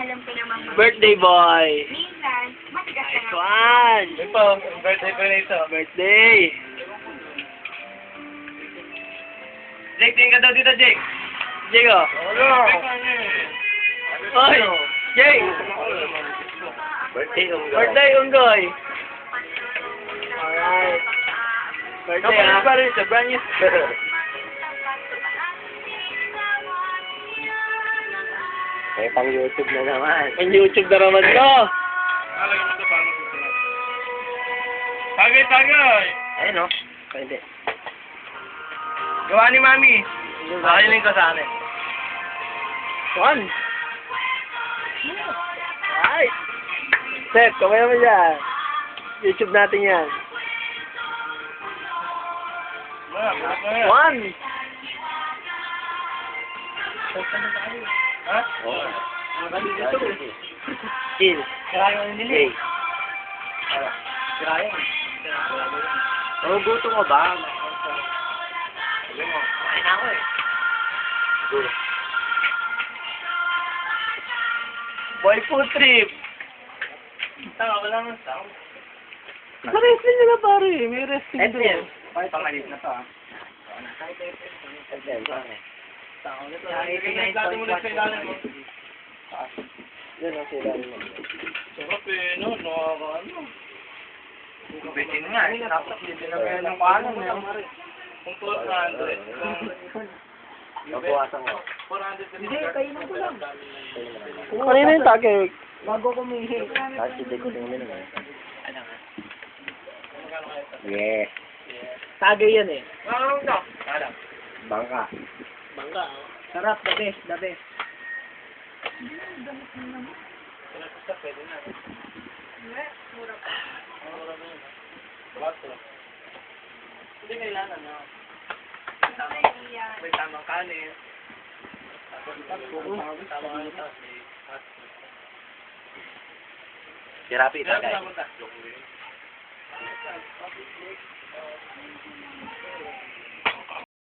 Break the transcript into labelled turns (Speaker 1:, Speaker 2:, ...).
Speaker 1: alam ko naman mo.
Speaker 2: Birthday boy!
Speaker 1: Minsan, matigas ka
Speaker 2: Nice
Speaker 1: nga.
Speaker 2: one!
Speaker 3: Ito, birthday pa rin ito.
Speaker 2: Birthday!
Speaker 3: Jake, tingin ka daw dito, Jake.
Speaker 2: Jake, oh. Oy! Jake!
Speaker 3: Birthday,
Speaker 2: Birthday, Unggoy! Alright. Birthday, ah.
Speaker 3: pa rin ito, brand new.
Speaker 4: May pang YouTube na naman.
Speaker 2: Ang YouTube na naman ko!
Speaker 3: Tagay, tagay.
Speaker 4: Ayun o. Pwede.
Speaker 3: Gawa ni Mami. Pakiling ko sa akin.
Speaker 2: One! Alright! Seth, kamaya mo dyan. YouTube natin yan. One!
Speaker 3: Ha?
Speaker 4: Oo.
Speaker 2: Kill.
Speaker 3: Kaya yung nili.
Speaker 4: Kaya. Gutom mo ba?
Speaker 3: Kain ako eh.
Speaker 2: Boy food trip!
Speaker 3: Tama, wala nang sound.
Speaker 2: Sa wrestling nila pare, may wrestling
Speaker 4: Ito yan.
Speaker 2: doon.
Speaker 3: Pangalit na to ah.
Speaker 4: Ito yan.
Speaker 3: Dati mo na sa ilalim mo.
Speaker 4: Yun ang sila rin mo.
Speaker 3: Sarap eh, no? Nakakaano. Bitin nga eh. Dapat hindi na kaya ng paano eh. Kung 400.
Speaker 4: Mabuwasan mo.
Speaker 3: 400
Speaker 1: Hindi, kayo na ko lang.
Speaker 2: Kanina yung tagay.
Speaker 1: Bago kumihi.
Speaker 4: Kasi hindi ko tingin naman. Yes.
Speaker 2: Tagay yan eh.
Speaker 3: Ano ka?
Speaker 4: Bangka.
Speaker 2: Bangka, oh.
Speaker 1: Sarap, the best, the best.
Speaker 3: Pwede na. Hindi kailangan na. May tamang kanin. Tamang ano tapos may
Speaker 4: Sirapi ito guys.